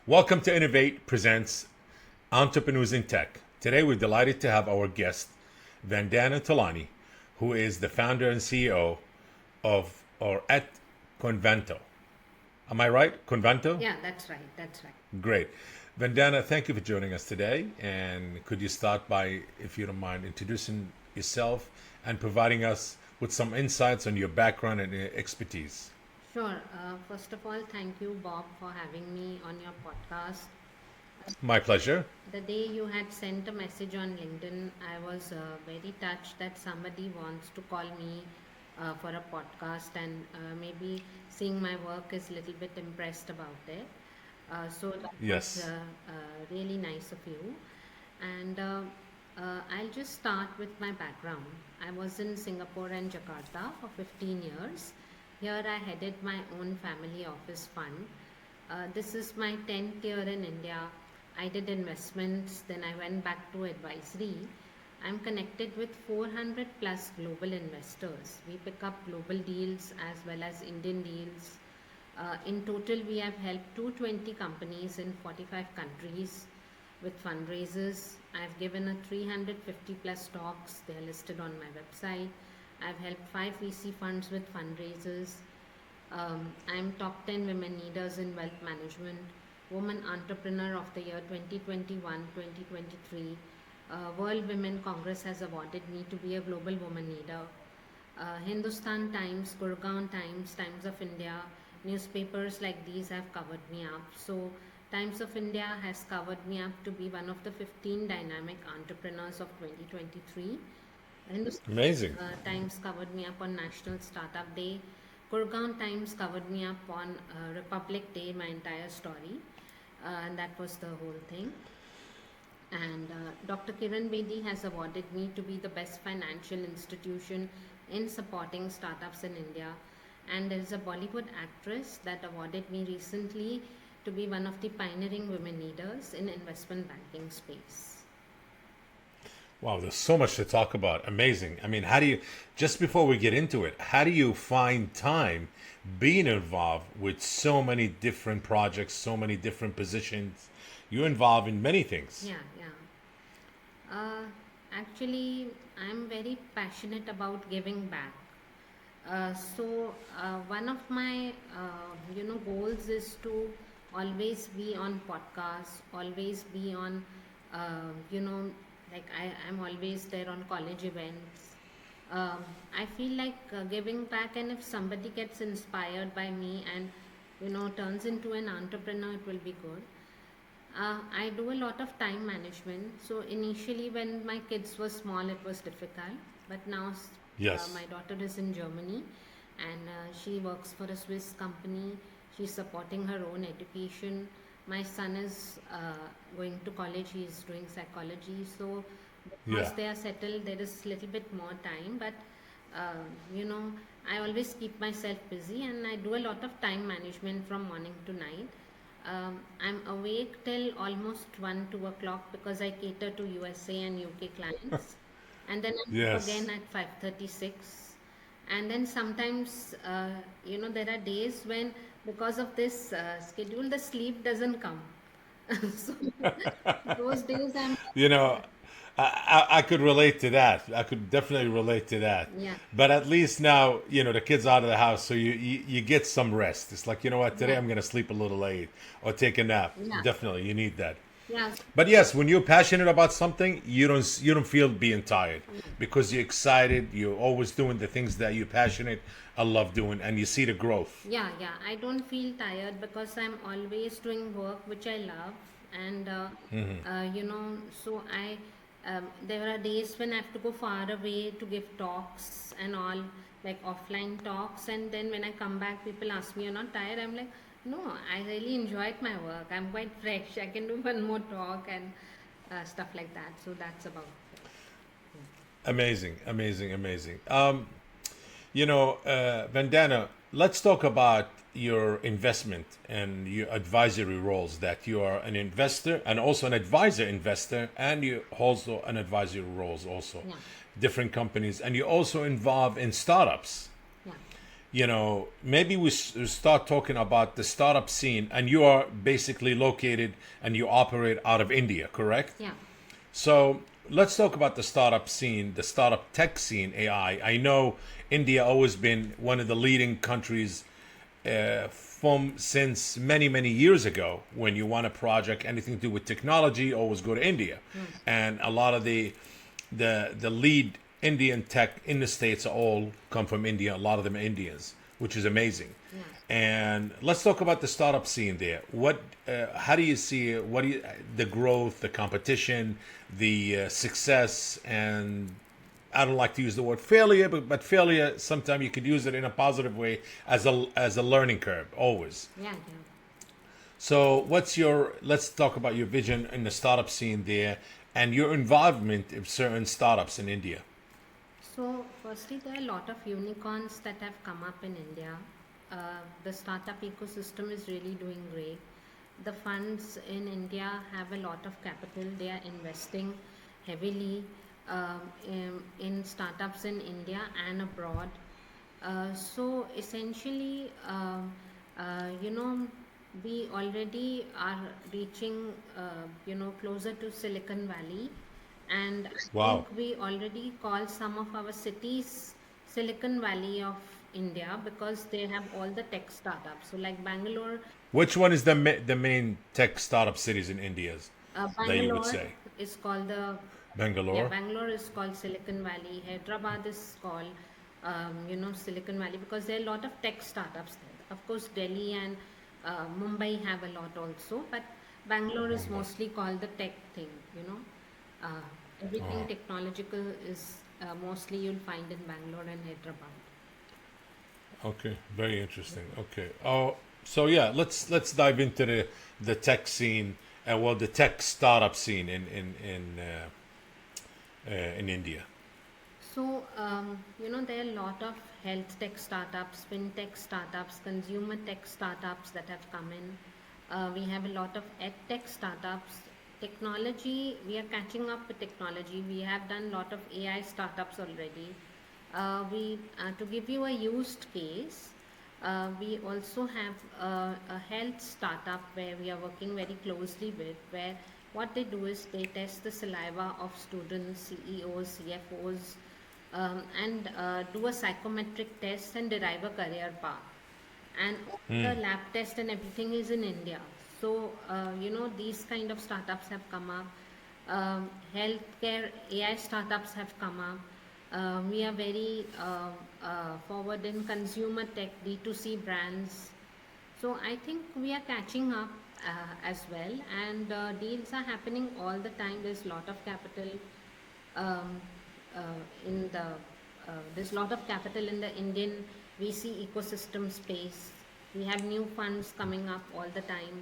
Welcome to Innovate Presents Entrepreneurs in Tech. Today we're delighted to have our guest, Vandana Tolani, who is the founder and CEO of or at Convanto. Am I right? Convanto? Yeah, that's right. That's right. Great. Vandana, thank you for joining us today. And could you start by, if you don't mind, introducing yourself and providing us with some insights on your background and expertise? Sure. First of all, thank you, Bob, for having me on your podcast. My pleasure. The day you had sent a message on LinkedIn, I was very touched that somebody wants to call me for a podcast, and maybe seeing my work is a little bit impressed about it. So that was Yes. really nice of you. And I'll just start with my background. I was in Singapore and Jakarta for 15 years. Here I headed my own family office fund. This is my 10th year in India. I did investments, then I went back to advisory. I'm connected with 400 plus global investors. We pick up global deals as well as Indian deals. In total, we have helped 220 companies in 45 countries with fundraisers. I've given a 350 plus talks. They are listed on my website. I've helped 5 VC funds with fundraisers. I'm top 10 women leaders in wealth management, Woman Entrepreneur of the Year 2021 2023. World Women Congress has awarded me to be a global woman leader. Hindustan Times, Gurgaon Times, Times of India, newspapers like these have covered me up. So, Times of India has covered me up to be one of the 15 dynamic entrepreneurs of 2023. Hindustan Amazing. Times covered me up on National Startup Day. Gurgaon Times covered me up on Republic Day, my entire story. And that was the whole thing. And Dr. Kiran Bedi has awarded me to be the best financial institution in supporting startups in India. And there is a Bollywood actress that awarded me recently to be one of the pioneering women leaders in investment banking space. Wow, there's so much to talk about. Amazing. I mean, just before we get into it, how do you find time being involved with so many different projects, so many different positions? You're involved in many things. Yeah, yeah. Uh, Actually, I'm very passionate about giving back. One of my goals is to always be on podcasts, always be on uh, you know I'm always there on college events. I feel like giving back, and if somebody gets inspired by me and turns into an entrepreneur, it will be good. I do a lot of time management. So initially, when my kids were small, it was difficult. But now, Yes. my daughter is in Germany, and she works for a Swiss company. She's supporting her own education. My son is going to college. He's doing psychology. So Yeah. once they are settled, there is little bit more time. But uh, you know, I always keep myself busy, and I do a lot of time management from morning to night. I'm awake till almost 1 2 o'clock because I cater to USA and UK clients, and then I'm up Yes. again at 5:36. And then sometimes there are days when, because of this schedule, the sleep doesn't come. So those days I'm, You know, I could relate to that. I could definitely relate to that. yeah, But at least now, the kid's out of the house, so you get some rest. It's like, you know what, today yeah, I'm going to sleep a little late or take a nap. yeah, Definitely, you need that. yeah, But yes, when you're passionate about something, you don't feel being tired because you're excited. You're always doing the things that you're passionate. I love doing, and you see the growth. yeah, yeah. I don't feel tired because I'm always doing work which I love, and so there are days when I have to go far away to give talks and all, like offline talks, and then when I come back, people ask me, "You're not tired?" I'm like, "No, I really enjoyed my work. I'm quite fresh. I can do one more talk and stuff like that." So that's about it. Amazing, amazing, amazing. Vandana, let's talk about your investment and your advisory roles. That you are an investor and also an advisor investor, and you also an advisory roles also, Yeah, different companies, and you're also involved in startups. yeah, maybe we start talking about the startup scene, and you are basically located and you operate out of India, correct? Yeah. So let's talk about the startup scene, the startup tech scene, AI. I know India always been one of the leading countries from since many many years ago. When you want a project, anything to do with technology, always go to India, Mm. and a lot of the lead Indian tech in the states are all come from India. A lot of them are Indians, which is amazing. Yeah. And let's talk about the startup scene there. How do you see it? The growth, the competition, the success, and I don't like to use the word failure, but failure sometimes you could use it in a positive way as a learning curve always. Yeah. Yeah. So, let's talk about your vision in the startup scene there and your involvement in certain startups in India. So, firstly, there are a lot of unicorns that have come up in India. The startup ecosystem is really doing great. The funds in India have a lot of capital. They are investing heavily in startups in India and abroad. So, essentially, you know, we already are reaching, closer to Silicon Valley, and I Wow. think we already call some of our cities Silicon Valley of India because they have all the tech startups. So, like Bangalore, Which one is the main tech startup cities in India that you would Bangalore say? is called the yeah, Bangalore. Bangalore is called Silicon Valley. Hyderabad is called, Silicon Valley because there are a lot of tech startups there. Of course, Delhi and Mumbai have a lot also, but Bangalore is Mumbai. mostly called the tech thing. Uh, Everything Oh, technological is mostly you'll find in Bangalore and Hyderabad. okay. Very interesting. Okay. Oh, so yeah, let's dive into the tech scene, well, the tech startup scene in India. So, there are a lot of health tech startups, fintech startups, consumer tech startups that have come in. We have a lot of ed tech startups. Technology, we are catching up with technology. We have done a lot of AI startups already. To give you a used case, we also have a health startup where we are working very closely with, where what they do is they test the saliva of students, CEOs, CFOs, and do a psychometric test and derive a career path. And all the lab test and everything is in India. So, these kind of startups have come up. Healthcare AI startups have come up. We are very forward in consumer tech, D2C brands. So I think we are catching up as well, and deals are happening all the time. There's a lot of capital um, in the there's a lot of capital in the Indian VC ecosystem space. We have new funds coming up all the time,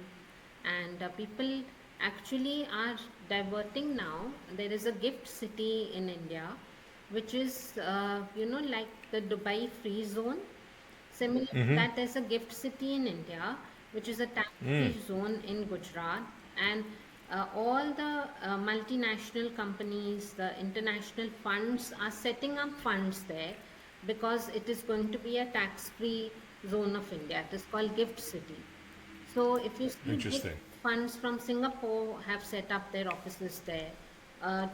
and people actually are diverting now. There is a gift city in India, which is like the Dubai free zone. Similar to that, there's a gift city in India, which is a tax-free zone in Gujarat, and all the multinational companies, the international funds are setting up funds there because it is going to be a tax-free zone of India. It is called Gift City. So if you see big Interesting. funds from Singapore have set up their offices there.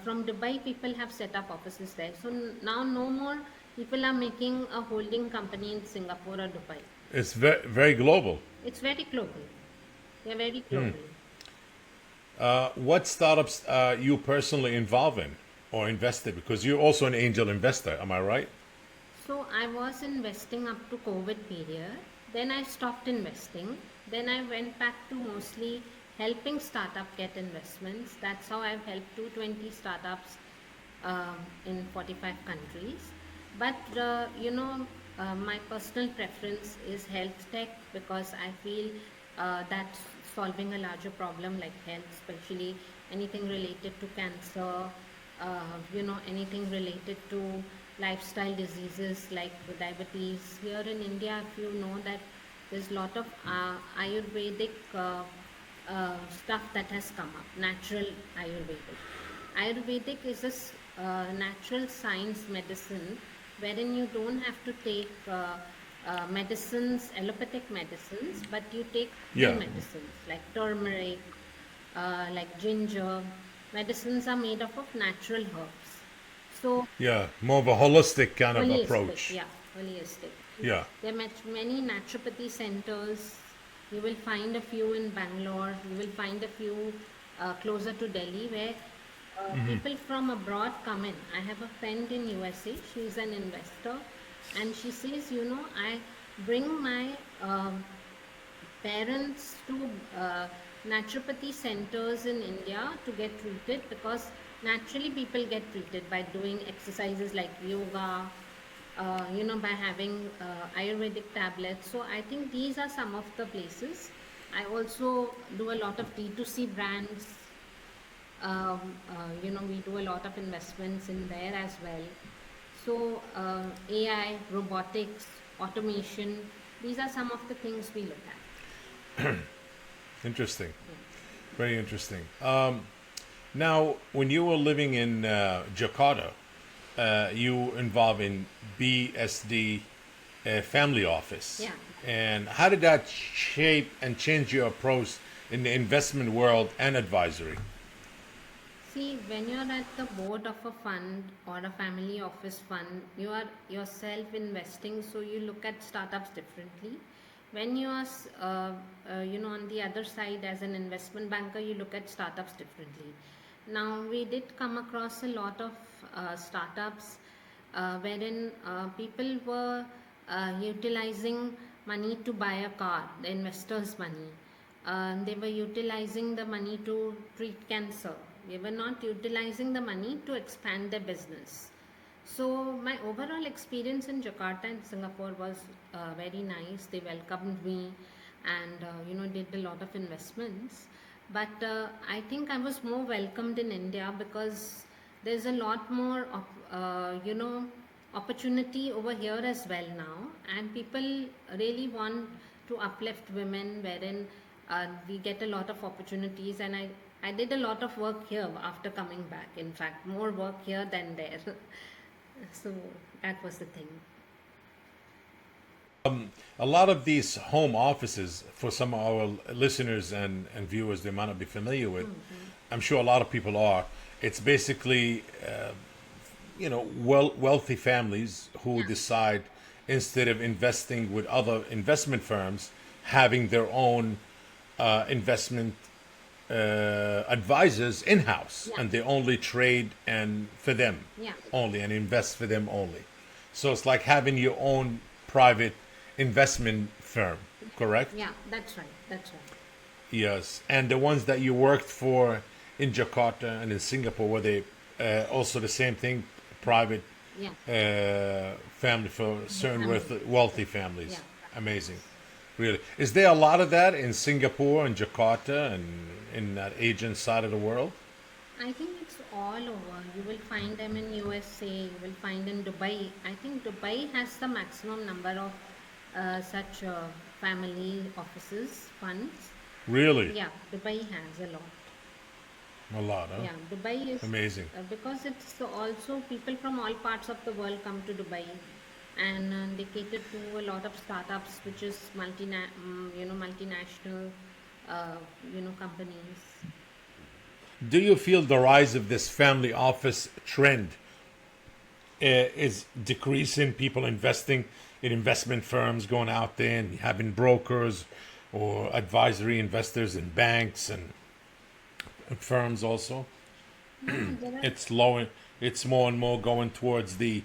From Dubai, people have set up offices there. So now no more people are making a holding company in Singapore or Dubai. It's very very global. It's very global. They're very global. What startups you personally involved in or invested? Because you're also an angel investor. Am I right? So I was investing up to COVID period. Then I stopped investing. Then I went back to mostly helping startup get investments. That's how I've helped 220 startups in 45 countries. But my personal preference is health tech because I feel that's solving a larger problem like health, especially anything related to cancer, anything related to lifestyle diseases like the diabetes. Here in India, if you know that there's a lot of Ayurvedic stuff that has come up, natural Ayurvedic. Ayurvedic is a natural science medicine wherein you don't have to take medicines, allopathic medicines, but you take herbal Yeah, medicines like turmeric, like ginger. Medicines are made up of natural herbs. So yeah, more of a holistic kind of holistic, approach. yeah, holistic. Yeah. There are many naturopathy centers. You will find a few in Bangalore. You will find a few closer to Delhi where people from abroad come in. I have a friend in USA. She's an investor, and she says, I bring my parents to naturopathy centers in India to get treated because naturally people get treated by doing exercises like yoga, by having Ayurvedic tablets. So I think these are some of the places. I also do a lot of D2C brands. We do a lot of investments in there as well. So AI, robotics, automation, these are some of the things we look at. Interesting. Yeah. Very interesting. Now, when you were living in Jakarta, you involved in BSD family office. Yeah. And how did that shape and change your approach in the investment world and advisory? See, when you're at the board of a fund or a family office fund, you are yourself investing, so you look at startups differently. When you are, on the other side as an investment banker, you look at startups differently. Now, we did come across a lot of startups wherein people were utilizing money to buy a car, the investors' money. They were utilizing the money to treat cancer. They were not utilizing the money to expand their business. So my overall experience in Jakarta and Singapore was very nice. They welcomed me, and did a lot of investments. But I think I was more welcomed in India because there's a lot more opportunity over here as well now, and people really want to uplift women, wherein we get a lot of opportunities. And I did a lot of work here after coming back, in fact more work here than there. So that was the thing. A lot of these home offices, for some of our listeners and viewers, they might not be familiar with. I'm sure a lot of people are. It's basically, wealthy families who Yeah, decide instead of investing with other investment firms, having their own investment advisors in house, yeah, and they only trade and for them yeah, only and invest for them only. So it's like having your own private investment firm, correct? yeah, that's right, that's right. Yes. And the ones that you worked for in Jakarta and in Singapore, were they also the same thing, private Yeah, family for the certain family. wealthy Yeah. families? Amazing. Really. Is there a lot of that in Singapore and Jakarta and in that Asian side of the world? I think it's all over. You will find them in USA, you will find in Dubai. I think Dubai has the maximum number of such family offices, funds. Really? Yeah, Dubai has a lot. A lot, huh? Yeah, Dubai is Amazing. because it's also people from all parts of the world come to Dubai, and they cater to a lot of startups, which is multinational, companies. Do you feel the rise of this family office trend is decreasing, people investing in investment firms, going out there and having brokers or advisory investors in banks and firms also? No, there are It's low. It's more and more going towards the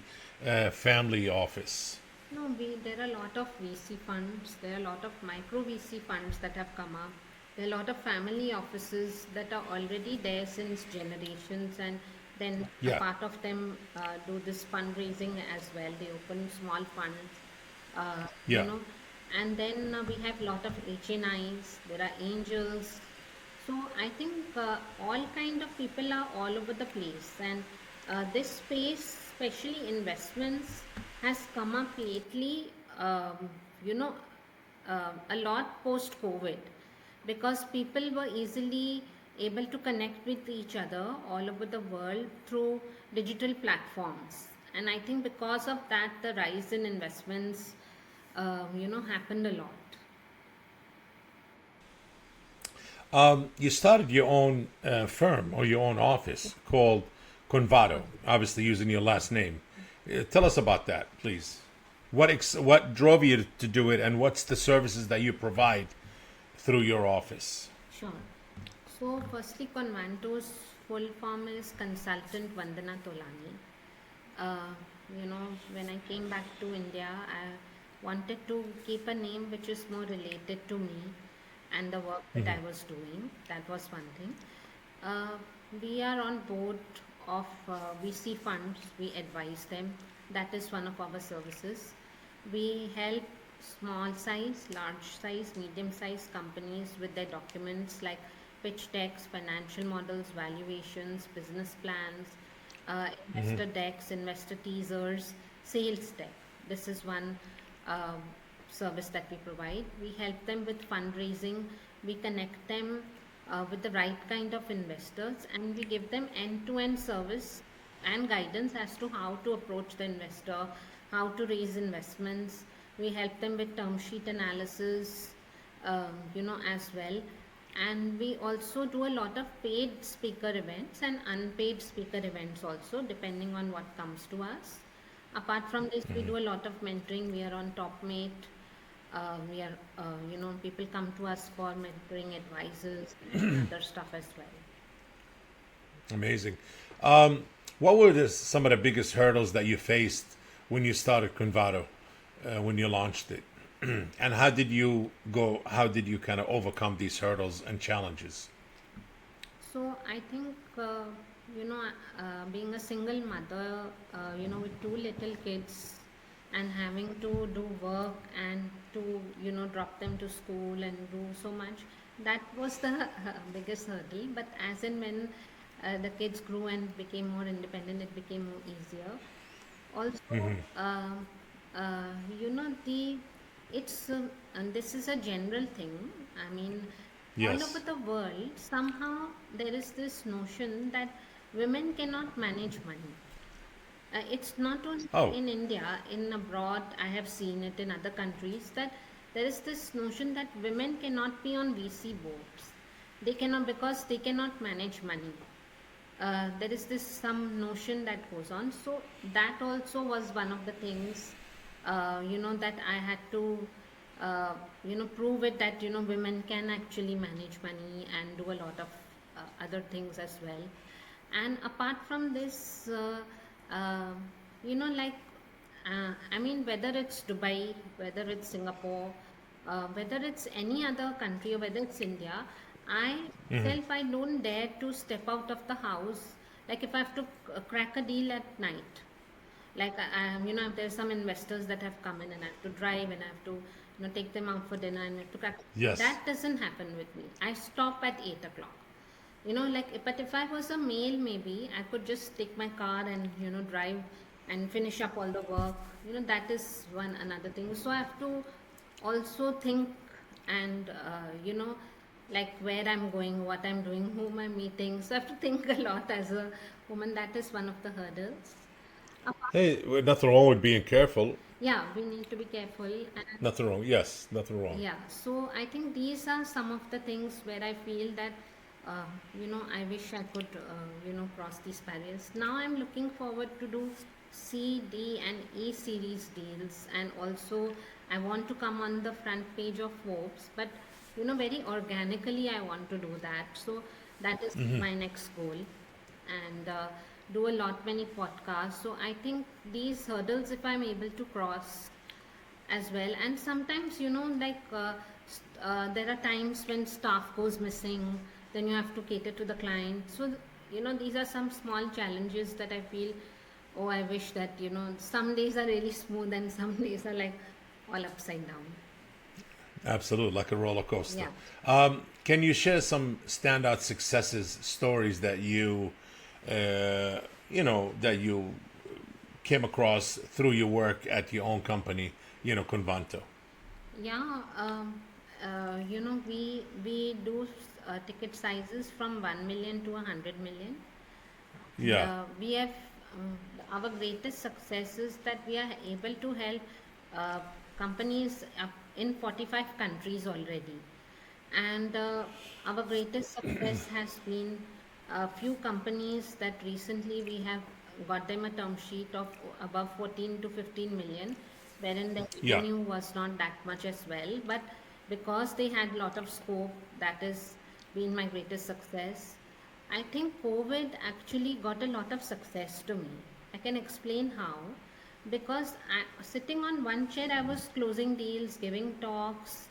family office. No, there are a lot of VC funds, there are a lot of micro VC funds that have come up. There are a lot of family offices that are already there since generations, and then a Yeah, part of them do this fundraising as well. They open small funds, uh, you yeah. know, and then we have a lot of HNIs, there are angels. So I think all kind of people are all over the place, and this space, especially investments, has come up lately. You know, a lot post COVID, because people were easily able to connect with each other all over the world through digital platforms, and I think because of that, the rise in investments happened a lot. You started your own firm or your own office called Convato, obviously using your last name. Tell us about that, please. What drove you to do it, and what's the services that you provide through your office? Sure. So, firstly, Convanto's full form is Consultant Vandana Tolani. Uh, when I came back to India, I wanted to keep a name which is more related to me and the work that I was doing. That was one thing. Uh, we are on board of VC funds. We advise them. That is one of our services. We help small size, large size, medium size companies with their documents like pitch decks, financial models, valuations, business plans, investor decks, investor teasers, sales deck. This is one uh, service that we provide. We help them with fundraising. We connect them with the right kind of investors, and we give them end-to-end service and guidance as to how to approach the investor, how to raise investments. We help them with term sheet analysis, as well. And we also do a lot of paid speaker events and unpaid speaker events also, depending on what comes to us. Apart from this, we do a lot of mentoring. We are on TopMate. We are, people come to us for mentoring advisors and other stuff as well. Amazing. What were some of the biggest hurdles that you faced when you started Convato, when you launched it? And how did you go? How did you kind of overcome these hurdles and challenges? So I think, being a single mother, with two little kids and having to do work and to, drop them to school and do so much, that was the biggest hurdle. But as and when the kids grew and became more independent, it became more easier. Also, the it's and this is a general thing. I mean, all over Yes. the world, somehow there is this notion that women cannot manage money. It's not only Oh, in India, in abroad, I have seen it in other countries that there is this notion that women cannot be on VC boards. They cannot because they cannot manage money. There is this some notion that goes on. So that also was one of the things, that I had to, prove it that women can actually manage money and do a lot of other things as well. And apart from this, uh, like I mean, whether it's Dubai, whether it's Singapore, whether it's any other country or whether it's India, I myself, I don't dare to step out of the house. Like if I have to crack a deal at night, like if there's some investors that have come in and I have to drive and I have to, take them out for dinner and I have to crack. yes. That doesn't happen with me. I stop at 8 o'clock. But if I was a male, maybe I could just take my car and drive and finish up all the work. That is one another thing. So I have to also think and like where I'm going, what I'm doing, whom I'm meeting. So I have to think a lot as a woman. That is one of the hurdles. Apart, Hey, nothing wrong with being careful. yeah, we need to be careful. And Nothing wrong. Yes, nothing wrong. yeah, so I think these are some of the things where I feel that, I wish I could, cross these barriers. Now I'm looking forward to do C, D, and E series deals, and also I want to come on the front page of Forbes, but very organically I want to do that. So that is my next goal, and do a lot many podcasts. So I think these hurdles, if I'm able to cross as well. And sometimes there are times when staff goes missing, then you have to cater to the client. So these are some small challenges that I feel, oh, I wish that some days are really smooth and some days are like all upside down. Absolutely, like a roller Yeah. coaster. Can you share some standout successes, stories that that you came across through your work at your own company, Convanto? Yeah, we do ticket sizes from 1 million to 100 million. And Yeah. we have our greatest success is that we are able to help uh, companies up in 45 countries already. And our greatest success has been a few companies that recently we have got them a term sheet of above 14 to 15 million, wherein the Yeah. revenue was not that much as well. But because they had a lot of scope, that has been my greatest success. I think COVID actually got a lot of success to me. I can explain how. Because sitting on one chair, I was closing deals, giving talks,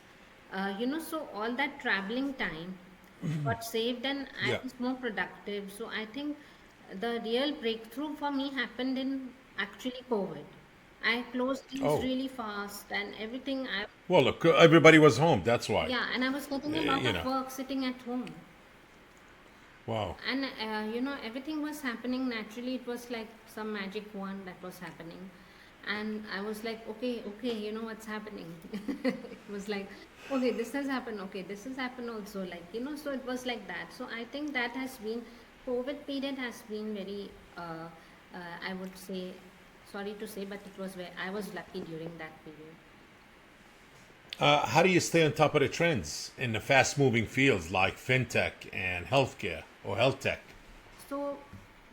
so all that traveling time got saved and I Yeah. was more productive. So I think the real breakthrough for me happened in actually COVID. I closed deals Oh, really fast and everything. well, look, everybody was home. That's why. Yeah, and I was getting a lot You of know. work sitting at home. Wow. And everything was happening naturally. It was like some magic wand that was happening. And I was like, okay, okay, what's happening. It was like, okay, this has happened, okay, this has happened also, like, so it was like that. So I think that has been, COVID period has been very, I would say, sorry to say, but it was where I was lucky during that period. How do you stay on top of the trends in the fast-moving fields like fintech and healthcare or health tech? So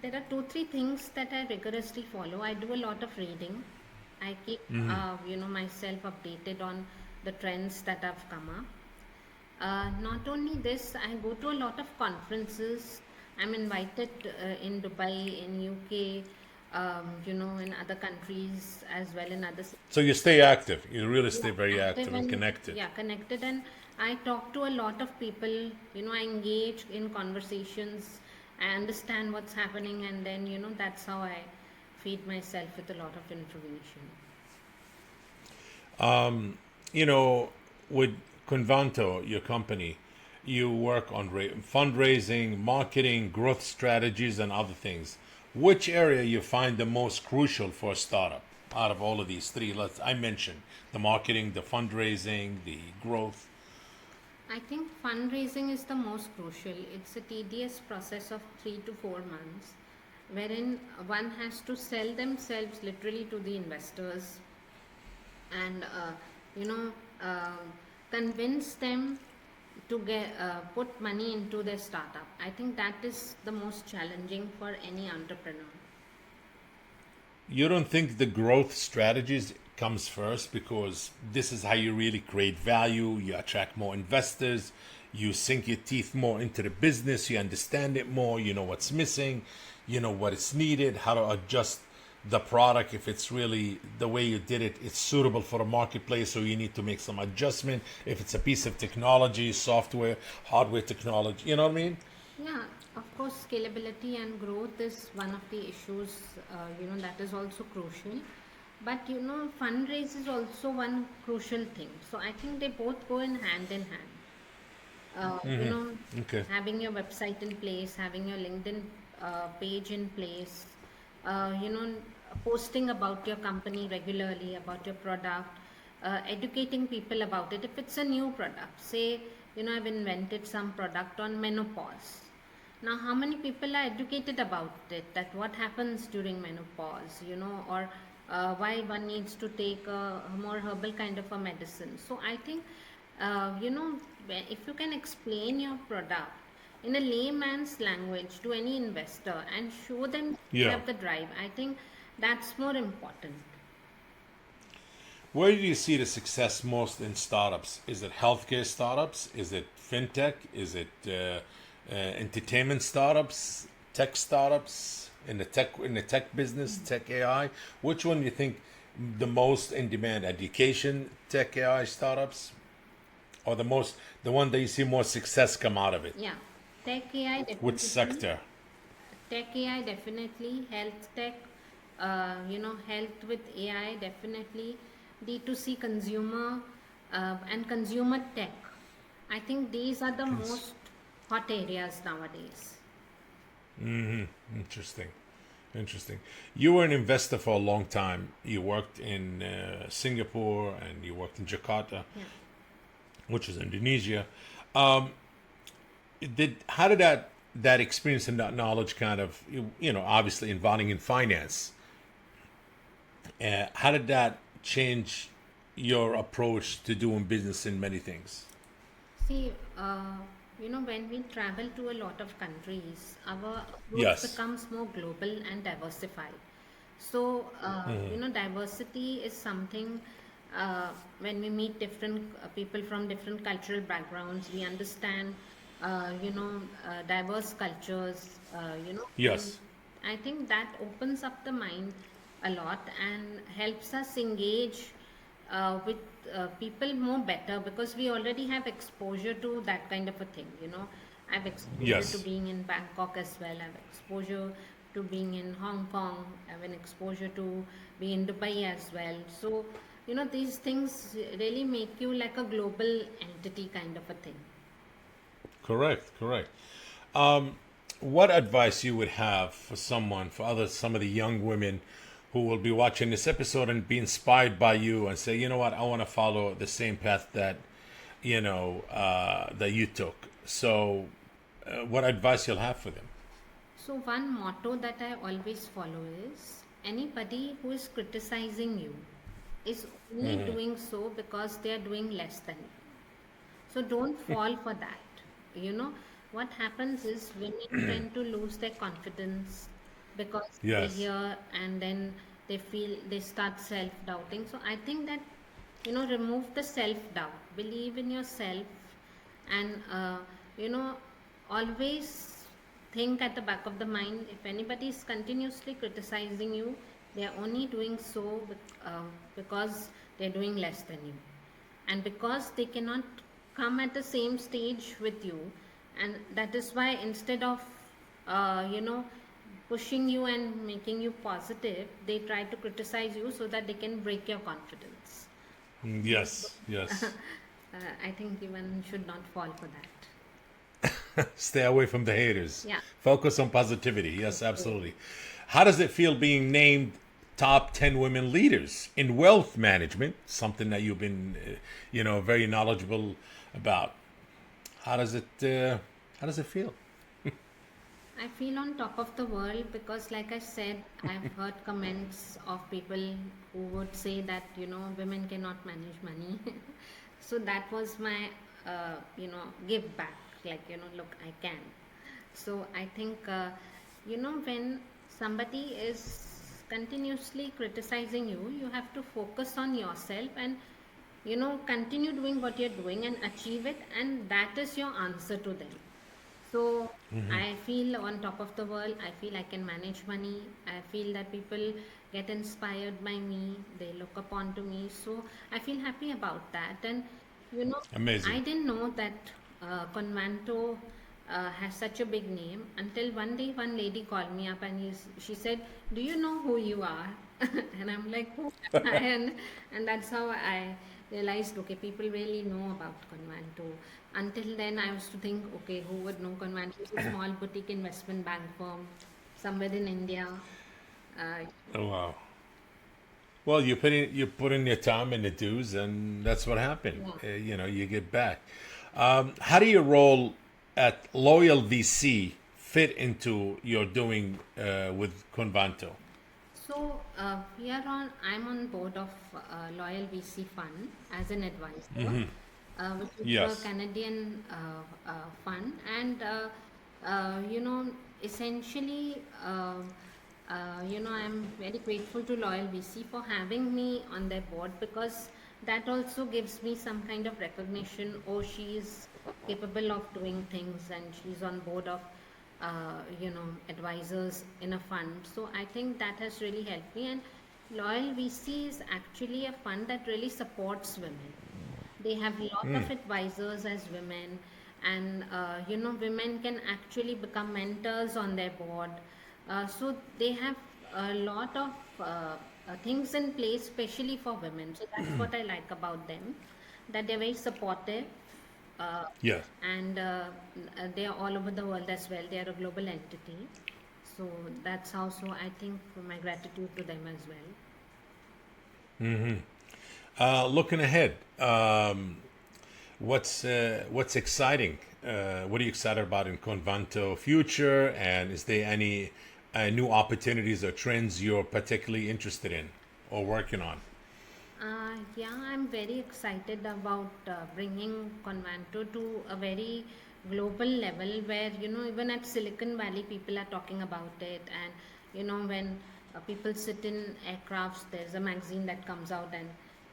there are two, three things that I rigorously follow. I do a lot of reading. I keep, myself updated on the trends that have come up. Not only this, I go to a lot of conferences. I'm invited in Dubai, in UK, in other countries as well, in other cities. So you stay active. You really Yeah, stay very active active and and connected. yeah, connected. And I talk to a lot of people. I engage in conversations. I understand what's happening, and then that's how I feed myself with a lot of information. You know, with Convanto, your company, you work on fundraising, marketing, growth strategies, and other things. Which area you find the most crucial for a startup out of all of these three? I mentioned the marketing, the fundraising, the growth. I think fundraising is the most crucial. It's a tedious process of 3 to 4 months, wherein one has to sell themselves literally to the investors and you know uh, convince them to get put money into their startup. I think that is the most challenging for any entrepreneur. You don't think the growth strategies comes first because this is how you really create value, you attract more investors, you sink your teeth more into the business, you understand it more, you know what's missing, you know what is needed, how to adjust the product if it's really the way you did it, it's suitable for the marketplace, so you need to make some adjustment. If it's a piece of technology, software, hardware technology, you know what I mean? Yeah, of course, scalability and growth is one of the issues, that is also crucial. But fundraise is also one crucial thing. So I think they both go in hand. uh, you know, Okay. Having your website in place, having your LinkedIn page in place, posting about your company regularly, about your product, educating people about it. If it's a new product, say, I've invented some product on menopause. Now, how many people are educated about it? That what happens during menopause, or why one needs to take a more herbal kind of a medicine. So, I think, if you can explain your product in a layman's language to any investor and show them you Yeah. have the drive, I think that's more important. Where do you see the success most in startups? Is it healthcare startups? Is it fintech? Is it entertainment startups? Tech startups in the tech business, tech AI? Which one do you think the most in demand? Education, tech AI startups, or the one that you see more success come out of it? Yeah, tech AI Which definitely. sector? Tech AI definitely, health tech, health with AI definitely, D2C consumer and consumer tech. I think these are the Cons- most hot areas nowadays. Interesting. Interesting. You were an investor for a long time. You worked in Singapore and you worked in Jakarta, Yeah. which is Indonesia. How did that experience and that knowledge kind of obviously involving in finance? How did that change? your approach to doing business in many things? See, when we travel to a lot of countries, our approach Yes. becomes more global and diversified. So, diversity is something when we meet different people from different cultural backgrounds, we understand, diverse cultures, and Yes. I think that opens up the mind a lot and helps us engage with people more better because we already have exposure to that kind of a thing. I have exposure to Yes. being in Bangkok as well. I have exposure to being in Hong Kong. I have an exposure to be in Dubai as well. So, these things really make you like a global entity kind of a thing. Correct. Correct. What advice you would have for someone, for others, some of the young women who will be watching this episode and be inspired by you and say, you know what, I want to follow the same path that that you took. So, what advice you'll have for them? So, one motto that I always follow is anybody who is criticizing you is only doing so because they are doing less than you. So don't fall for that. You know, what happens is women tend to lose their confidence because they Yes. hear and then they start self doubting. So I think that, remove the self doubt, believe in yourself, and, always think at the back of the mind if anybody is continuously criticizing you, they are only doing so because they're doing less than you, and because they cannot come at the same stage with you, and that is why instead of uh, you know pushing you and making you positive, they try to criticize you so that they can break your confidence. So Yes. Yes. I think one should not fall for that. Stay away from the haters. Yeah. Focus on positivity. Yes, absolutely. How does it feel being named top 10 women leaders in wealth management? Something that you've been, very knowledgeable about. How does it feel? I feel on top of the world because, like I said, I've heard comments of people who would say that, women cannot manage money. So that was my, give back. Like, look, I can. So I think, when somebody is continuously criticizing you, you have to focus on yourself and, continue doing what you're doing and achieve it. And that is your answer to them. So I feel on top of the world. I feel I can manage money. I feel that people get inspired by me. They look upon to me. So I feel happy about that. And you know, I Amazing. didn't know that Convanto has such a big name until one day one lady called me up and she said, "Do you know who you are?" And I'm like, "Who am I?" And that's how I realized, okay, people really know about Convanto. Until then, I used to think, okay, who would know Convanto? It's a small boutique investment bank firm somewhere in India. Uh, Oh, wow. Well, you put in your time and the dues, and that's what happened. yeah. You get back. How do your role at Loyal VC fit into your doing with Convanto? So here on, I'm on board of Loyal VC Fund as an advisor, which is a Yes. Canadian fund, and essentially, I'm very grateful to Loyal VC for having me on their board because that also gives me some kind of recognition. Oh, she's capable of doing things, and she's on board of advisors in a fund. So I think that has really helped me. And Loyal VC is actually a fund that really supports women. They have a lot of advisors as women, and women can actually become mentors on their board. So they have a lot of things in place, especially for women. So that's what I like about them, that they're very supportive. Uh, Yeah. and they are all over the world as well. They are a global entity. So that's also, I think, my gratitude to them as well. Looking ahead, what's exciting? What are you excited about in Convanto future? And is there any new opportunities or trends you're particularly interested in or working on? Yeah, I'm very excited about bringing Convanto to a very global level where, even at Silicon Valley, people are talking about it. And, when people sit in aircrafts, there's a magazine that comes out and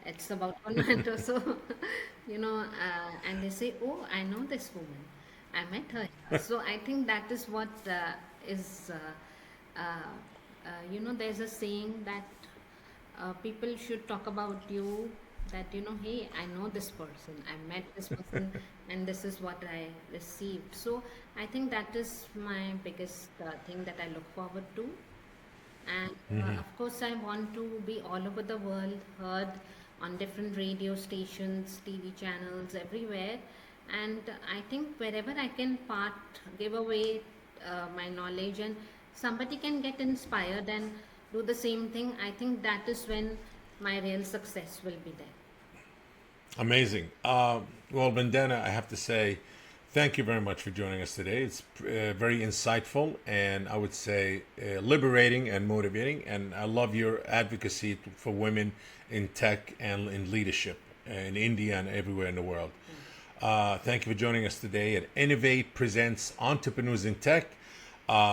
it's about Convanto. So, and they say, oh, I know this woman. I met her here. So I think that is what is, there's a saying that people should talk about you, that hey, I know this person, I met this person, and this is what I received. So I think that is my biggest thing that I look forward to. And of course, I want to be all over the world, heard on different radio stations, TV channels, everywhere. And I think wherever I can give away my knowledge, and somebody can get inspired and do the same thing, I think that is when my real success will be there. Amazing. Well, Vandana, I have to say, thank you very much for joining us today. It's very insightful and I would say liberating and motivating. And I love your advocacy for women in tech and in leadership in India and everywhere in the world. Thank you for joining us today at Innovate Presents Entrepreneurs in Tech.